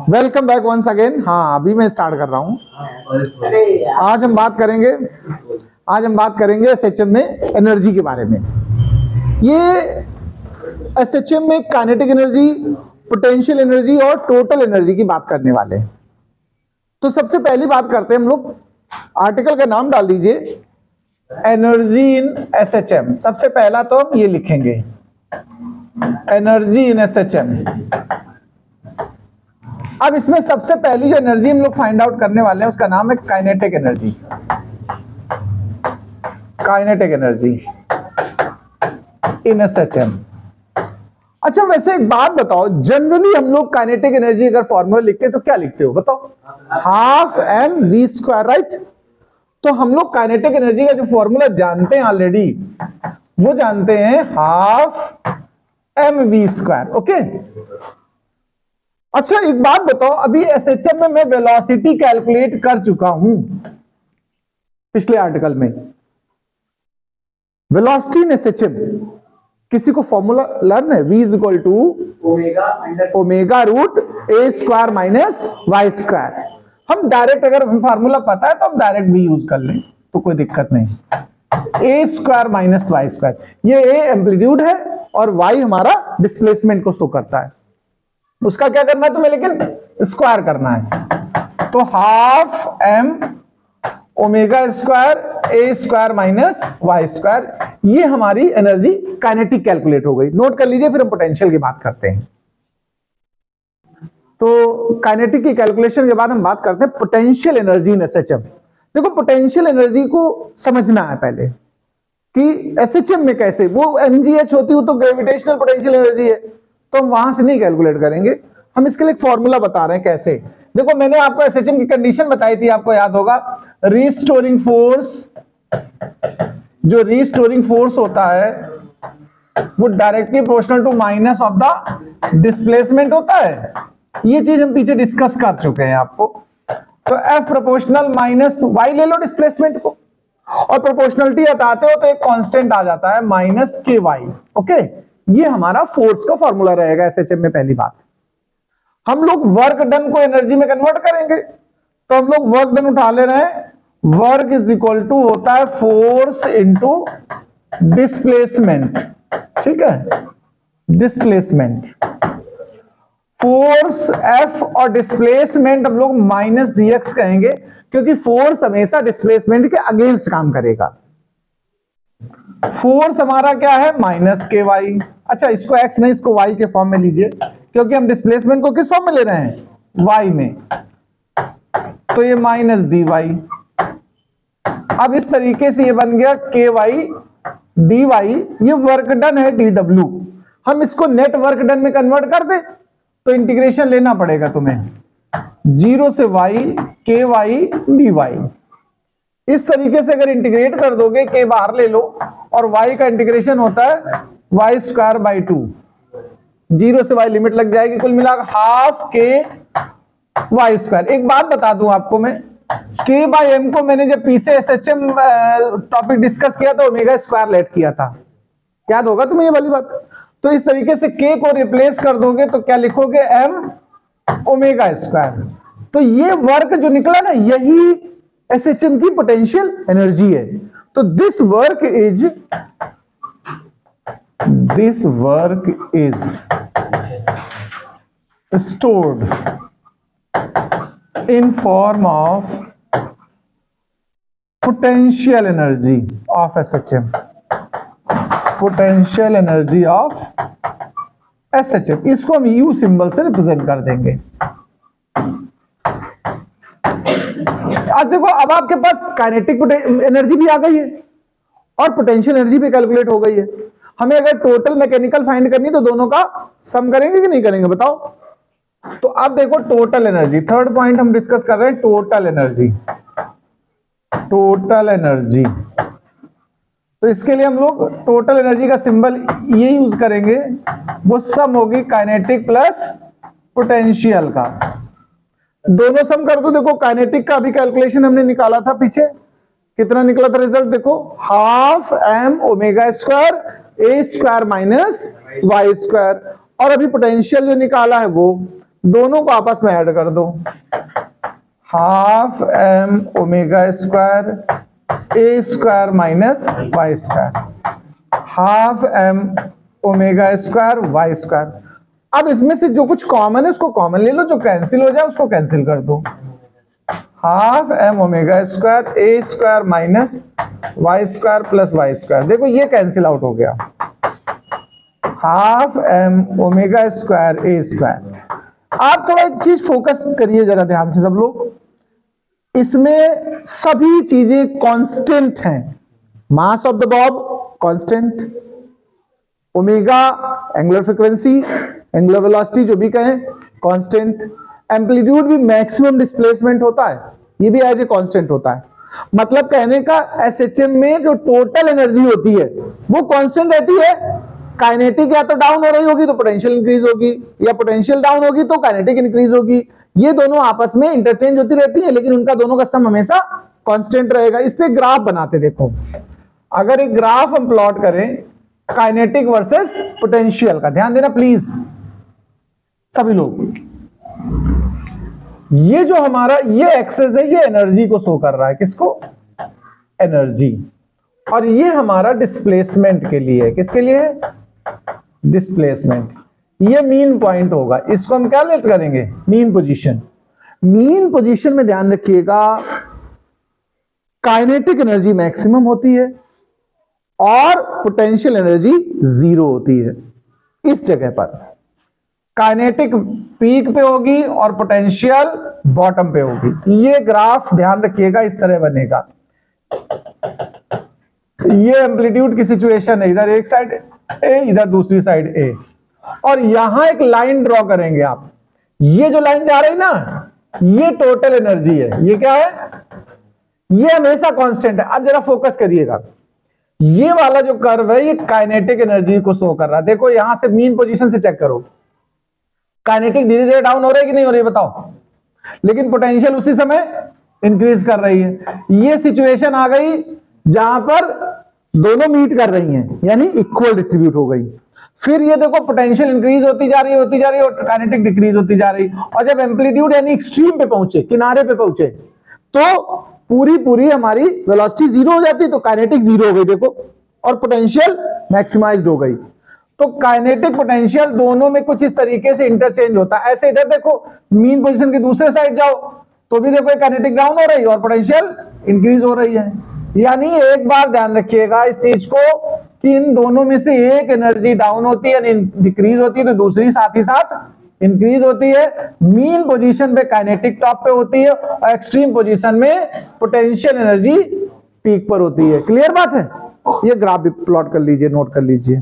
Welcome back once again. हाँ, अभी मैं स्टार्ट कर रहा हूँ। आज हम बात करेंगे एसएचएम में एनर्जी के बारे में। ये एसएचएम में काइनेटिक एनर्जी, पोटेंशियल एनर्जी और टोटल एनर्जी की बात करने वाले हैं। तो सबसे पहली बात करते हैं हम लोग, आर्टिकल का नाम डाल दीजिए एनर्जी इन एसएचएम। सबसे पहला तो हम ये लिखेंगे एनर्जी इन एसएचएम। अब इसमें सबसे पहली जो एनर्जी हम लोग फाइंड आउट करने वाले हैं उसका नाम है kinetic energy. Kinetic energy in SHM. अच्छा, वैसे एक बात बताओ, जनरली हम लोग काइनेटिक एनर्जी अगर फॉर्मूला लिखते हैं तो क्या लिखते हो बताओ? Half M V square, right? तो हम लोग काइनेटिक एनर्जी का जो फॉर्मूला जानते हैं ऑलरेडी, वो जानते हैं half M V square. Okay, अच्छा एक बात बताओ, अभी एसएचएम में मैं वेलोसिटी कैलकुलेट कर चुका हूं पिछले आर्टिकल में। वेलोसिटी इन एसएचएम किसी को फॉर्मूला लर्न है? v is equal to omega root A square minus Y square. हम डायरेक्ट, अगर फॉर्मूला पता है तो हम डायरेक्ट भी यूज कर लें तो कोई दिक्कत नहीं। ए स्क्वायर माइनस वाई स्क्वायर, ये ए एम्पलीट्यूड है और वाई हमारा डिस्प्लेसमेंट को शो करता है। उसका क्या करना है तुम्हें, लेकिन स्क्वायर करना है। तो half M omega square A square minus Y square, ये हमारी एनर्जी काइनेटिक कैलकुलेट हो गई। नोट कर लीजिए, फिर हम पोटेंशियल की बात करते हैं। तो काइनेटिक की कैलकुलेशन के बाद हम बात करते हैं पोटेंशियल एनर्जी इन एसएचएम। देखो, पोटेंशियल एनर्जी को समझना है पहले कि एसएचएम में कैसे, वो एमजीएच होती हो तो ग्रेविटेशनल पोटेंशियल एनर्जी है, तो हम वहां से नहीं कैलकुलेट करेंगे। हम इसके लिए एक फॉर्मूला बता रहे हैं कैसे। देखो, मैंने आपको एसएचएम की कंडीशन बताई थी, आपको याद होगा। रीस्टोरिंग फोर्स, जो रीस्टोरिंग फोर्स होता है वो directly proportional to minus of the displacement होता है। ये चीज हम पीछे डिस्कस कर चुके हैं आपको। तो एफ प्रोपोर्शनल माइनस वाई ले लो डिस्प्लेसमेंट को, और प्रोपोर्शनलिटी हटाते हो तो एक कांस्टेंट आ जाता है माइनस के वाई। ओके, ये हमारा फोर्स का फॉर्मूला रहेगा एसएचएम में। पहली बात, हम लोग वर्क डन को एनर्जी में कन्वर्ट करेंगे, तो हम लोग वर्क डन उठा ले रहे हैं। वर्क इज इक्वल टू होता है फोर्स इंटू डिस्प्लेसमेंट। ठीक है, डिस्प्लेसमेंट, फोर्स एफ और डिस्प्लेसमेंट हम लोग माइनस डीएक्स कहेंगे, क्योंकि फोर्स हमेशा डिस्प्लेसमेंट के अगेंस्ट काम करेगा। फोर्स हमारा क्या है? माइनस के वाई। अच्छा, इसको एक्स नहीं, इसको वाई के फॉर्म में लीजिए, क्योंकि हम डिस्प्लेसमेंट को किस फॉर्म में ले रहे हैं? वाई में। तो ये माइनस डी वाई। अब इस तरीके से ये बन गया के वाई डी वाई। ये वर्क डन है डी डब्ल्यू। हम इसको नेट वर्क डन में कन्वर्ट कर दे तो इंटीग्रेशन लेना पड़ेगा तुम्हें, 0 से y के वाई डी वाई। इस तरीके से अगर इंटीग्रेट कर दोगे, के बाहर ले लो, और y का इंटीग्रेशन होता है वाई स्क्वायर बाई 2। 0 से y लिमिट लग जाएगी, कुल मिलाकर हाफ के वाई स्क्वायर। एक बात बता दूं आपको मैं, के बाई एम को मैंने जब पीछे एसएचएम टॉपिक डिस्कस किया तो ओमेगा स्क्वायर लेट किया था, याद होगा तुम्हें ये वाली बात। तो इस तरीके से के को रिप्लेस कर दोगे तो क्या लिखोगे? M omega square. तो ये वर्क जो निकला ना, यही एसएचएम की पोटेंशियल एनर्जी है। तो this work is stored in form of potential energy of SHM. Potential energy of SHM, इसको हम U सिंबल से रिप्रेजेंट कर देंगे। आज देखो, अब आपके पास काइनेटिक एनर्जी भी आ गई है और पोटेंशियल एनर्जी भी कैलकुलेट हो गई है। हमें अगर टोटल मैकेनिकल फाइंड करनी तो दोनों का सम करेंगे कि नहीं करेंगे बताओ? तो अब देखो, टोटल एनर्जी, थर्ड पॉइंट हम डिस्कस कर रहे हैं, टोटल एनर्जी। टोटल एनर्जी, तो इसके लिए हम लोग टोटल एनर्जी का सिंबल ये यूज करेंगे, वो सम होगी काइनेटिक प्लस पोटेंशियल का। दोनों सम कर दो। देखो, काइनेटिक का अभी कैलकुलेशन हमने निकाला था पीछे, कितना निकला था रिजल्ट? देखो, half M omega square A square minus Y square. और अभी पोटेंशियल जो निकाला है वो दोनों को आपस में ऐड कर दो, half M omega square A square minus Y square, half M omega square Y square. अब इसमें से जो कुछ कॉमन है उसको कॉमन ले लो, जो कैंसिल हो जाए उसको कैंसिल कर दो, half M omega square A square minus Y square plus Y square. देखो ये कैंसिल आउट हो गया, half M omega square A square. आप थोड़ा एक चीज फोकस करिए जरा ध्यान से सब लोग, इसमें सभी चीजें कांस्टेंट हैं। Mass of the Bob constant, omega angular frequency, angular velocity जो भी कहें कांस्टेंट, एम्पलीट्यूड भी मैक्सिमम डिस्प्लेसमेंट होता है, ये भी एज ए कांस्टेंट होता है। मतलब कहने का एसएचएम में जो टोटल एनर्जी होती है वो कांस्टेंट रहती है। काइनेटिक या तो डाउन हो रही होगी तो पोटेंशियल इंक्रीज होगी, या पोटेंशियल डाउन होगी तो काइनेटिक इंक्रीज होगी। ये दोनों आपस में इंटरचेंज होती रहती है, लेकिन उनका दोनों का सम हमेशा कांस्टेंट रहेगा। इस पे ग्राफ बनाते देखो, अगर एक ग्राफ हम प्लॉट करें काइनेटिक वर्सेस पोटेंशियल का, ध्यान देना प्लीज सभी लोग। ये जो हमारा ये एक्सेस है ये एनर्जी को शो कर रहा है, किसको? एनर्जी। और ये हमारा डिस्प्लेसमेंट के लिए है, किसके लिए है? डिस्प्लेसमेंट। ये मीन पॉइंट होगा, इसको हम क्या लेट करेंगे? Mean position. मीन पोजीशन में ध्यान रखिएगा काइनेटिक एनर्जी मैक्सिमम होती है और पोटेंशियल एनर्जी जीरो होती है। इस जगह पर काइनेटिक पीक पे होगी और पोटेंशियल बॉटम पे होगी। ये ग्राफ ध्यान रखिएगा इस तरह बनेगा। ये एम्पलीट्यूड की सिचुएशन है, इधर एक साइड ए इधर दूसरी साइड ए, और यहां एक लाइन ड्रॉ करेंगे आप। ये जो लाइन जा रही ना ये टोटल एनर्जी है, ये क्या है? ये हमेशा कांस्टेंट है। अब जरा फोकस करिएगा, ये वाला जो कर्व है ये काइनेटिक एनर्जी को शो कर रहा है। देखो यहां से मीन पोजीशन से चेक करो, काइनेटिक धीरे धीरे डाउन हो रही है कि नहीं हो रही बताओ, लेकिन पोटेंशियल उसी समय इंक्रीज कर रही है। ये सिचुएशन आ गई जहां पर दोनों मीट कर रही हैं, यानी इक्वल डिस्ट्रीब्यूट हो गई। फिर ये देखो पोटेंशियल इंक्रीज होती जा रही है और काइनेटिक डिक्रीज होती जा रही। और जब एम्पलीट्यूड यानी एक्सट्रीम पे पहुंचे, किनारे पे पहुंचे, तो पूरी हमारी वेलोसिटी जीरो हो जाती, तो काइनेटिक जीरो हो गई देखो, और पोटेंशियल मैक्सिमाइज्ड हो गई। तो काइनेटिक पोटेंशियल दोनों में कुछ इस तरीके से इंटरचेंज होता है। ऐसे इधर देखो मीन पोजीशन के दूसरे साइड जाओ तो भी देखो काइनेटिक डाउन हो रही है और पोटेंशियल इंक्रीज हो रही है। यानी एक बार ध्यान रखिएगा इस चीज को कि इन दोनों में से एक एनर्जी डाउन होती है यानी डिक्रीज होती है, तो दूसरी साथ ही साथ इंक्रीज होती है। मीन पोजीशन पे काइनेटिक टॉप पे होती है और एक्सट्रीम पोजीशन में पोटेंशियल एनर्जी पीक पर होती है। क्लियर बात है? ये ग्राफ भी प्लॉट कर लीजिए, नोट कर लीजिए।